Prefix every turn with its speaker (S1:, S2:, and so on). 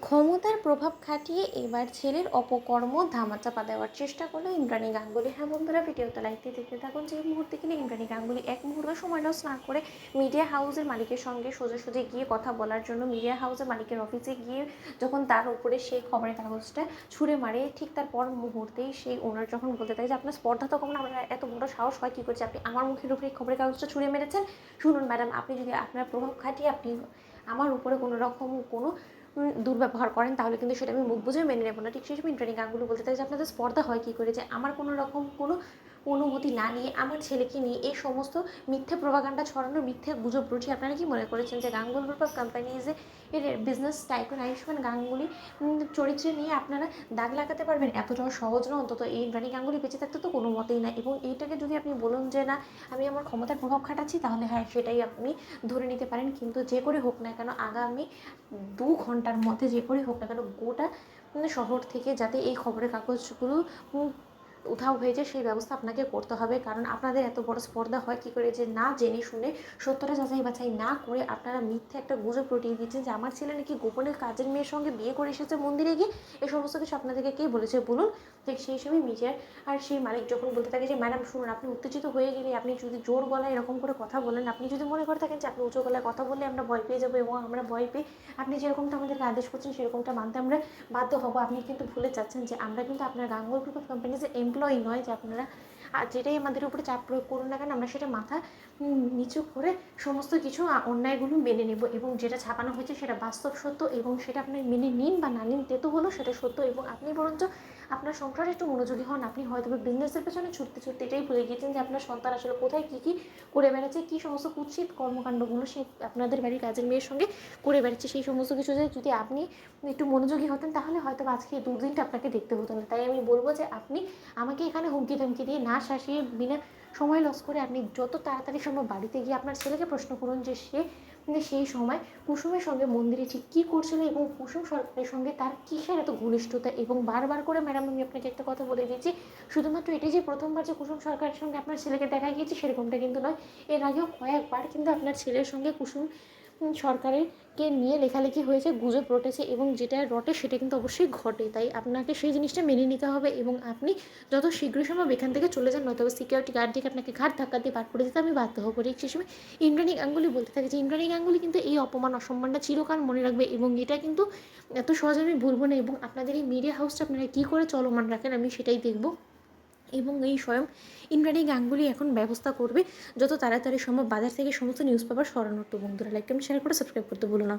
S1: ক্ষমতার প্রভাব খাটিয়ে এবার ছেলের অপকর্ম ধামাচাপা দেওয়ার চেষ্টা করলো ইন্দ্রাণী গাঙ্গুলি। হ্যাঁ বন্ধুরা, ভিডিওতে লাইক দিয়ে দেখতে থাকুন। যে মুহূর্তে কিনা ইন্দ্রাণী গাঙ্গুলি এক মুহূর্ত সময় লস না করে মিডিয়া হাউসের মালিকের সঙ্গে সোজাসুজি গিয়ে কথা বলার জন্য মিডিয়া হাউসের মালিকের অফিসে গিয়ে যখন তার উপরে সেই খবরের কাগজটা ছুঁড়ে মারে, ঠিক তার পর মুহূর্তেই সেই ওনার যখন বলতে থাকে যে আপনার স্পর্ধা তো কম না, আপনার এত বড় সাহস হয় কী করছে, আপনি আমার মুখের উপরে খবরের কাগজটা ছুঁড়ে মেরেছেন। শুনুন ম্যাডাম, আপনি যদি আপনার প্রভাব খাটিয়ে আপনি আমার উপরে কোনো রকম কোনো দুর্ব্যবহার করেন, তাহলে কিন্তু সেটা আমি মুখ বুঝে মেনে নেবো না। ঠিক সেই সময় ইন্দ্রাণী গাঙ্গুলি বলতে থাকে যে আপনাদের স্পর্ধা হয় কী করে যে আমার কোনো রকম কোনো অনুমতি না নিয়ে আমার ছেলেকে নিয়ে এই সমস্ত মিথ্যে প্রোপাগান্ডা ছড়ানোর মিথ্যে গুজব রুটি। আপনারা কি মনে করেছেন যে গাঙ্গুলি গ্রুপ অফ কোম্পানিজে এর বিজনেস টাইকুন আয়ুষ্মান গাঙ্গুলি চরিত্রে নিয়ে আপনারা দাগ লাগাতে পারবেন? এতটাও সহজ না। অন্তত এই ইন্দ্রাণী গাঙ্গুলি বেঁচে থাকতে তো কোনো মতেই না। এবং এইটাকে যদি আপনি বলুন যে না আমি আমার ক্ষমতার প্রভাব খাটাচ্ছি, তাহলে হ্যাঁ সেটাই আপনি ধরে নিতে পারেন। কিন্তু যে করে হোক না কেন আগামী 2 ঘন্টার মধ্যে যে করে হোক না কেন গোটা শহর থেকে যাতে এই খবরের কাগজগুলো উধাও হয়ে যায় সেই ব্যবস্থা আপনাকে করতে হবে। কারণ আপনাদের এত বড় স্পর্ধা হয় কী করে যে না জেনে শুনে সত্যটা যাচাই বাছাই না করে আপনারা মিথ্যে একটা গুজব রটিয়ে দিচ্ছেন যে আমার ছেলে নাকি গোপনে কাজের মেয়ের সঙ্গে বিয়ে করে এসেছে মন্দিরে গিয়ে। এই সমস্ত কিছু আপনাদেরকে কে বলেছে বলুন? ঠিক সেই সময় মিডিয়ার আর সেই মালিক যখন বলতে থাকে যে ম্যাডাম শুনুন, আপনি উত্তেজিত হয়ে গেলে আপনি যদি জোর গলায় এরকম করে কথা বলেন, আপনি যদি মনে করে থাকেন যে আপনি উঁচু গলায় কথা বললে আমরা ভয় পেয়ে যাবো এবং আমরা ভয় পেয়ে আপনি যেরকমটা আমাদেরকে আদেশ করছেন সেরকমটা মানতে আমরা বাধ্য হব, আপনি কিন্তু ভুলে যাচ্ছেন যে আমরা কিন্তু আপনার গাঙ্গুলি গ্রুপ অফ কোম্পানিজের এমপ্লয়ি নয় যে আপনারা যেটাই আমাদের উপরে চাপ প্রয়োগ করুন না কেন আমরা সেটা মাথা নিচু করে সমস্ত কিছু অন্যায়গুলো মেনে নেব। এবং যেটা ছাপানো হয়েছে সেটা বাস্তব সত্য এবং সেটা আপনি মেনে নিন বা না নিন তেতো হলো সেটা সত্য। এবং আপনি বরঞ্চ আপনার সংসারে একটু মনোযোগী হন। আপনি হয়তো বিজনেসের পেছনে ছুটতে ছুটতে এটাই ভুলে গিয়েছেন যে আপনার সন্তান আসলে কোথায় কী কী করে বেড়াচ্ছে, কী সমস্ত কুৎসিত কর্মকাণ্ডগুলো সে আপনাদের বাড়ির কাজের মেয়ের সঙ্গে করে বেড়াচ্ছে। সেই সমস্ত কিছু যদি আপনি একটু মনোযোগী হতেন তাহলে হয়তো আজকে এই দুর্দিনটা আপনাকে দেখতে হতো না। তাই আমি বলবো যে আপনি আমাকে এখানে হুমকি ধমকি দিয়ে না শাসিয়ে বিনা সময় লস করে আপনি যত তাড়াতাড়ি সম্ভব বাড়িতে গিয়ে আপনার ছেলেকে প্রশ্ন করুন যে সে সেই সময় কুসুমের সঙ্গে মন্দিরে ঠিক কী করছিল এবং কুসুম সরকারের সঙ্গে তার কিসের এত ঘনিষ্ঠতা। এবং বারবার করে ম্যাডাম আমি আপনাকে একটা কথা বলে দিয়েছি, শুধুমাত্র এটাই যে প্রথমবার যে কুসুম সরকারের সঙ্গে আপনার ছেলেকে দেখা গিয়েছে সেরকমটা কিন্তু নয়। এর আগেও কয়েকবার কিন্তু আপনার ছেলের সঙ্গে কুসুম সরকারকে নিয়ে লেখালেখি হয়েছে, গুজব রটেছে এবং যেটা রটে সেটা কিন্তু অবশ্যই ঘটে। তাই আপনাকে সেই জিনিসটা মেনে নিতে হবে এবং আপনি যত শীঘ্রই সম্ভব এখান থেকে চলে যান, নয়তো সিকিউরিটি গার্ড থেকে আপনাকে ঘাট ধাক্কা দিয়ে বার করে দিতে আমি বাধ্য হব। ঠিক সেই সময় ইন্দ্রাণী গাঙ্গুলি বলতে থাকে যে ইন্দ্রাণী গাঙ্গুলি কিন্তু এই অপমান অসম্মানটা চিরকাল মনে রাখবে এবং এটা কিন্তু এত সহজে আমি ভুলবো না। এবং আপনাদের এই মিডিয়া হাউসটা আপনারা কী করে চলমান রাখেন আমি সেটাই দেখব। এবং এই স্বয়ং ইন্দ্রাণী গাঙ্গুলি এখন ব্যবস্থা করবে যত তাড়াতাড়ি সম্ভব বাজার থেকে সমস্ত নিউজ পেপার সরানোর। তো বন্ধুরা লাইক কমেন্ট শেয়ার করে সাবস্ক্রাইব করতে ভুলো না।